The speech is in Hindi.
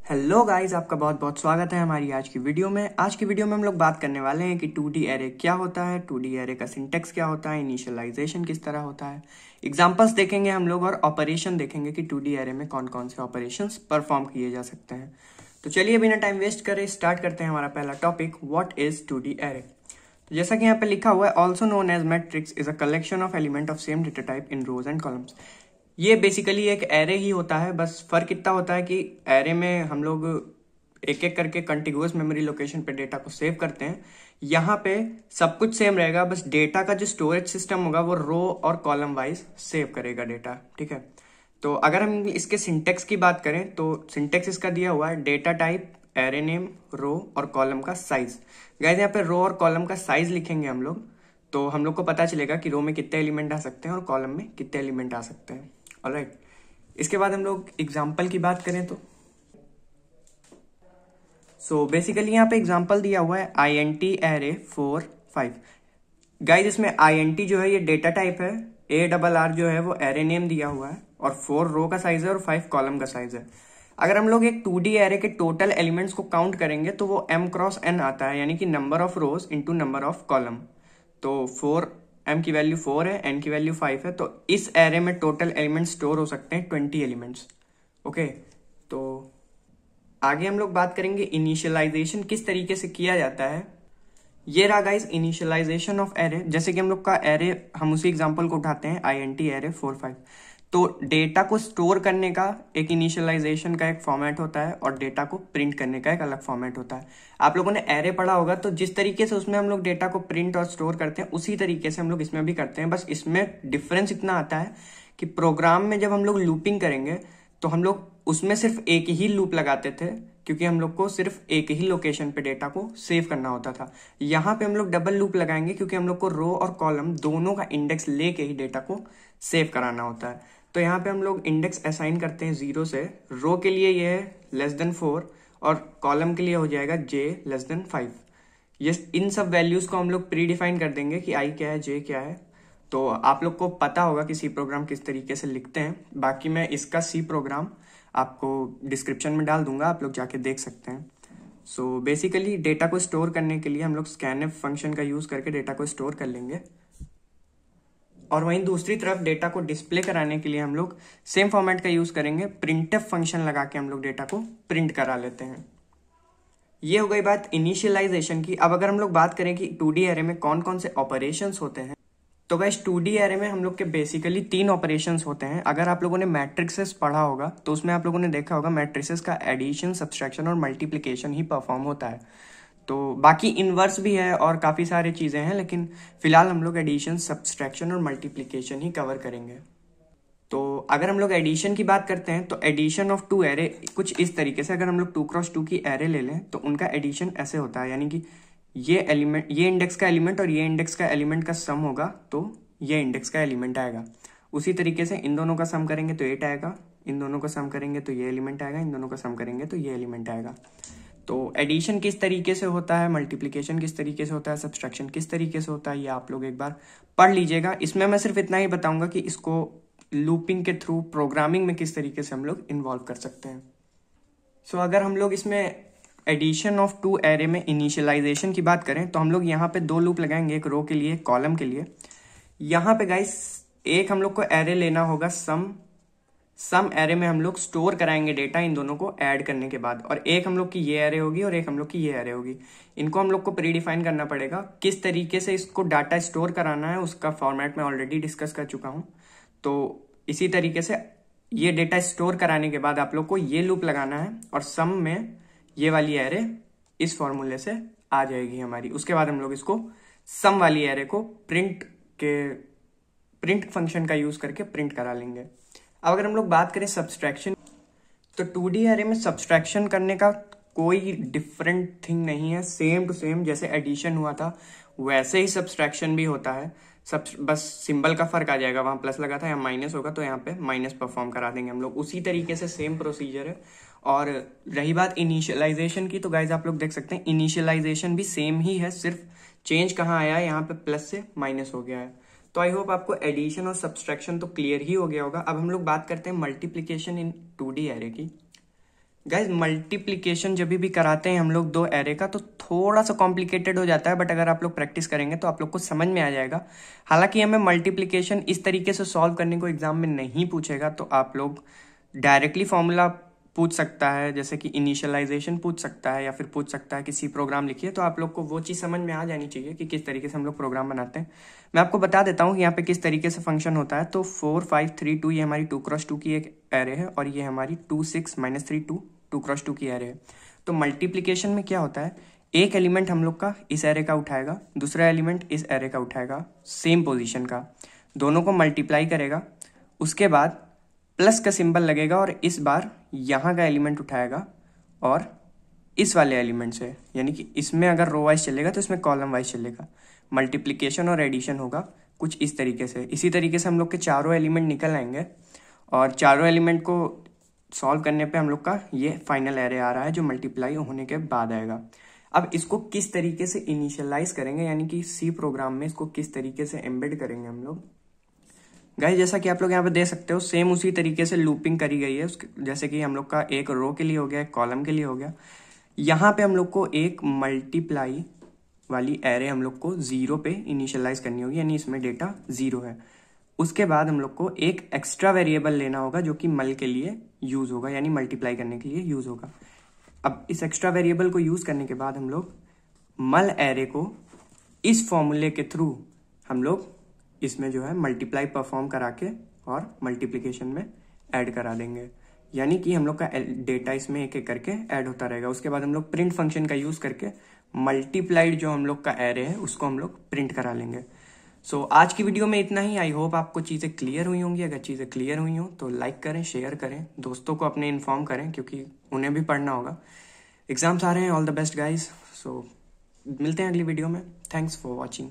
हेलो गाइस, आपका बहुत बहुत स्वागत है हमारी आज की वीडियो में। आज की वीडियो में हम लोग बात करने वाले हैं कि 2D एरे क्या होता है, 2D एरे का सिंटेक्स क्या होता है, इनिशियलाइजेशन किस तरह होता है, एग्जांपल्स देखेंगे हम लोग और ऑपरेशन देखेंगे कि 2D एरे में कौन कौन से ऑपरेशंस परफॉर्म किए जा सकते हैं। तो चलिए बिना टाइम वेस्ट करे स्टार्ट करते हैं हमारा पहला topic, what is 2D array. तो जैसा कि यहाँ पे लिखा हुआ है, also known as matrix is a collection of element of same data type in rows and columns. ये बेसिकली एक एरे ही होता है, बस फर्क इतना होता है कि एरे में हम लोग एक एक करके कंटिन्यूअस मेमोरी लोकेशन पे डेटा को सेव करते हैं। यहाँ पे सब कुछ सेम रहेगा, बस डेटा का जो स्टोरेज सिस्टम होगा वो रो और कॉलम वाइज सेव करेगा डेटा। ठीक है, तो अगर हम इसके सिंटेक्स की बात करें तो सिंटेक्स इसका दिया हुआ है, डेटा टाइप, एरे नेम, रो और कॉलम का साइज। गाइस यहाँ पे रो और कॉलम का साइज लिखेंगे हम लोग तो हम लोग को पता चलेगा कि रो में कितने एलिमेंट आ सकते हैं और कॉलम में कितने एलिमेंट आ सकते हैं। ऑलराइट, इसके बाद हम लोग एग्जाम्पल की बात करें तो बेसिकली यहाँ पे एग्जाम्पल दिया हुआ है int array 4 5। गाइज इसमें int जो है ये डेटा टाइप है, ARR जो है वो एरे नेम दिया हुआ है और 4 रो का साइज है और 5 कॉलम का साइज है। अगर हम लोग एक 2D एरे के टोटल एलिमेंट्स को काउंट करेंगे तो वो m क्रॉस n आता है, यानी कि number of rose into number of column. तो 4 m की वैल्यू 4 है, n की वैल्यू 5 है, तो इस एरे में टोटल एलिमेंट स्टोर हो सकते हैं 20 एलिमेंट्स। ओके, तो आगे हम लोग बात करेंगे इनिशियलाइजेशन किस तरीके से किया जाता है। ये रहा गाइस इनिशियलाइजेशन ऑफ एरे। जैसे कि हम लोग का एरे, हम उसी एग्जांपल को उठाते हैं int array 4 5। तो डेटा को स्टोर करने का एक इनिशियलाइजेशन का एक फॉर्मेट होता है और डेटा को प्रिंट करने का एक अलग फॉर्मेट होता है। आप लोगों ने एरे पढ़ा होगा, तो जिस तरीके से उसमें हम लोग डेटा को प्रिंट और स्टोर करते हैं उसी तरीके से हम लोग इसमें भी करते हैं। बस इसमें डिफरेंस इतना आता है कि प्रोग्राम में जब हम लोग लूपिंग करेंगे तो हम लोग उसमें सिर्फ एक ही लूप लगाते थे, क्योंकि हम लोग को सिर्फ एक ही लोकेशन पे डेटा को सेव करना होता था। यहाँ पे हम लोग डबल लूप लगाएंगे क्योंकि हम लोग को रो और कॉलम दोनों का इंडेक्स लेके ही डेटा को सेव कराना होता है। तो यहाँ पे हम लोग इंडेक्स असाइन करते हैं 0 से। रो के लिए ये है <4 और कॉलम के लिए हो जाएगा j <5। ये इन सब वैल्यूज को हम लोग प्री डिफाइन कर देंगे कि i क्या है, j क्या है। तो आप लोग को पता होगा कि सी प्रोग्राम किस तरीके से लिखते हैं। बाकी मैं इसका सी प्रोग्राम आपको डिस्क्रिप्शन में डाल दूंगा, आप लोग जाके देख सकते हैं। बेसिकली डेटा को स्टोर करने के लिए हम लोग scanf फंक्शन का यूज करके डेटा को स्टोर कर लेंगे, और वहीं दूसरी तरफ डेटा को डिस्प्ले कराने के लिए हम लोग सेम फॉर्मेट का यूज करेंगे, printf फंक्शन लगा के हम लोग डेटा को प्रिंट करा लेते हैं। ये हो गई बात इनिशियलाइजेशन की। अब अगर हम लोग बात करें कि 2D एरे में कौन कौन से ऑपरेशंस होते हैं, तो गाइस 2D एरे में हम लोग के बेसिकली 3 ऑपरेशंस होते हैं। अगर आप लोगों ने मैट्रिसेस पढ़ा होगा तो उसमें आप लोगों ने देखा होगा मैट्रिसेस का एडिशन, सब्सट्रैक्शन और मल्टीप्लिकेशन ही परफॉर्म होता है। तो बाकी इनवर्स भी है और काफ़ी सारी चीज़ें हैं, लेकिन फिलहाल हम लोग एडिशन, सब्सट्रैक्शन और मल्टीप्लिकेशन ही कवर करेंगे। तो अगर हम लोग एडिशन की बात करते हैं तो एडिशन ऑफ 2 एरे कुछ इस तरीके से, अगर हम लोग 2x2 की एरे ले लें तो उनका एडिशन ऐसे होता है, यानी कि ये एलिमेंट, ये इंडेक्स का एलिमेंट और ये इंडेक्स का एलिमेंट का सम होगा तो ये इंडेक्स का एलिमेंट आएगा। उसी तरीके से इन दोनों का सम करेंगे तो 8 आएगा, इन दोनों का सम करेंगे तो ये एलिमेंट आएगा, इन दोनों का सम करेंगे तो ये एलिमेंट आएगा। तो एडिशन किस तरीके से होता है, मल्टीप्लिकेशन किस तरीके से होता है, सब्सट्रैक्शन किस तरीके से होता है, ये आप लोग एक बार पढ़ लीजिएगा। इसमें मैं सिर्फ इतना ही बताऊंगा कि इसको लूपिंग के थ्रू प्रोग्रामिंग में किस तरीके से हम लोग इन्वॉल्व कर सकते हैं। अगर हम लोग इसमें एडिशन ऑफ 2 एरे में इनिशियलाइजेशन की बात करें तो हम लोग यहाँ पे 2 लूप लगाएंगे, एक रो के लिए, कॉलम के लिए। यहाँ पे गाइस एक हम लोग को एरे लेना होगा सम एरे में हम लोग स्टोर कराएंगे डेटा इन दोनों को ऐड करने के बाद, और एक हम लोग की ये एरे होगी और एक हम लोग की ये एरे होगी। इनको हम लोग को प्री डिफाइन करना पड़ेगा। किस तरीके से इसको डाटा स्टोर कराना है उसका फॉर्मेट मैं ऑलरेडी डिस्कस कर चुका हूँ। तो इसी तरीके से ये डेटा स्टोर कराने के बाद आप लोग को ये लूप लगाना है और सम में ये वाली एरे इस फॉर्मूले से आ जाएगी हमारी। उसके बाद हम लोग इसको सम वाली एरे को प्रिंट फंक्शन का यूज करके प्रिंट करा लेंगे। अब अगर हम लोग बात करें सब्सट्रैक्शन, तो 2D एरे में सब्सट्रैक्शन करने का कोई डिफरेंट थिंग नहीं है, सेम टू सेम जैसे एडिशन हुआ था वैसे ही सब्सट्रैक्शन भी होता है। बस सिंबल का फर्क आ जाएगा, वहां प्लस लगा था यहाँ माइनस होगा तो यहाँ पे माइनस परफॉर्म करा देंगे हम लोग। उसी तरीके से सेम प्रोसीजर है। और रही बात इनिशियलाइजेशन की, तो गाइज आप लोग देख सकते हैं इनिशियलाइजेशन भी सेम ही है, सिर्फ चेंज कहाँ आया है, यहाँ पे प्लस से माइनस हो गया है। तो आई होप आपको एडिशन और सब्सट्रैक्शन तो क्लियर ही हो गया होगा। अब हम लोग बात करते हैं मल्टीप्लिकेशन इन 2D एरे की। गाइज मल्टीप्लिकेशन जब भी कराते हैं हम लोग दो एरे का तो थोड़ा सा कॉम्प्लिकेटेड हो जाता है, बट अगर आप लोग प्रैक्टिस करेंगे तो आप लोग को समझ में आ जाएगा। हालांकि हमें मल्टीप्लिकेशन इस तरीके से सॉल्व करने को एग्जाम में नहीं पूछेगा, तो आप लोग डायरेक्टली फॉर्मूला पूछ सकता है, जैसे कि इनिशियलाइजेशन पूछ सकता है, या फिर पूछ सकता है कि सी प्रोग्राम लिखिए, तो आप लोग को वो चीज़ समझ में आ जानी चाहिए कि किस तरीके से हम लोग प्रोग्राम बनाते हैं। मैं आपको बता देता हूँ यहाँ पे किस तरीके से फंक्शन होता है। तो 4 5 3 2 ये हमारी 2x2 की एक एरे है, और ये हमारी 2 6 -3 2x2 की एरे है। तो मल्टीप्लीकेशन में क्या होता है, एक एलिमेंट हम लोग का इस एरे का उठाएगा, दूसरा एलिमेंट इस एरे का उठाएगा, सेम पोजीशन का, दोनों को मल्टीप्लाई करेगा, उसके बाद प्लस का सिंबल लगेगा, और इस बार यहाँ का एलिमेंट उठाएगा और इस वाले एलिमेंट से, यानी कि इसमें अगर रो वाइज चलेगा तो इसमें कॉलम वाइज चलेगा। मल्टीप्लिकेशन और एडिशन होगा कुछ इस तरीके से। इसी तरीके से हम लोग के चारों एलिमेंट निकल आएंगे, और चारों एलिमेंट को सॉल्व करने पे हम लोग का ये फाइनल एरे आ रहा है जो मल्टीप्लाई होने के बाद आएगा। अब इसको किस तरीके से इनिशियलाइज करेंगे, यानी कि सी प्रोग्राम में इसको किस तरीके से एम्बेड करेंगे हम लोग। गाइस जैसा कि आप लोग यहाँ पे देख सकते हो, सेम उसी तरीके से लूपिंग करी गई है। जैसे कि हम लोग का एक रो के लिए हो गया, एक कॉलम के लिए हो गया। यहाँ पे हम लोग को एक मल्टीप्लाई वाली एरे हम लोग को 0 पे इनिशियलाइज करनी होगी, यानी इसमें डेटा 0 है। उसके बाद हम लोग को एक एक्स्ट्रा वेरिएबल लेना होगा जो कि मल के लिए यूज होगा, यानी मल्टीप्लाई करने के लिए यूज होगा। अब इस एक्स्ट्रा वेरिएबल को यूज करने के बाद हम लोग मल एरे को इस फॉर्मूले के थ्रू हम लोग इसमें जो है मल्टीप्लाई परफॉर्म करा के और मल्टीप्लिकेशन में ऐड करा देंगे, यानी कि हम लोग का डेटा इसमें एक एक करके ऐड होता रहेगा। उसके बाद हम लोग प्रिंट फंक्शन का यूज करके मल्टीप्लाइड जो हम लोग का एरे है उसको हम लोग प्रिंट करा लेंगे। सो आज की वीडियो में इतना ही। आई होप आपको चीज़ें क्लियर हुई होंगी। अगर चीज़ें क्लियर हुई हो तो लाइक करें, शेयर करें, दोस्तों को अपने इन्फॉर्म करें, क्योंकि उन्हें भी पढ़ना होगा। एग्जाम्स आ रहे हैं। All the best guys. So मिलते हैं अगली वीडियो में। Thanks for watching.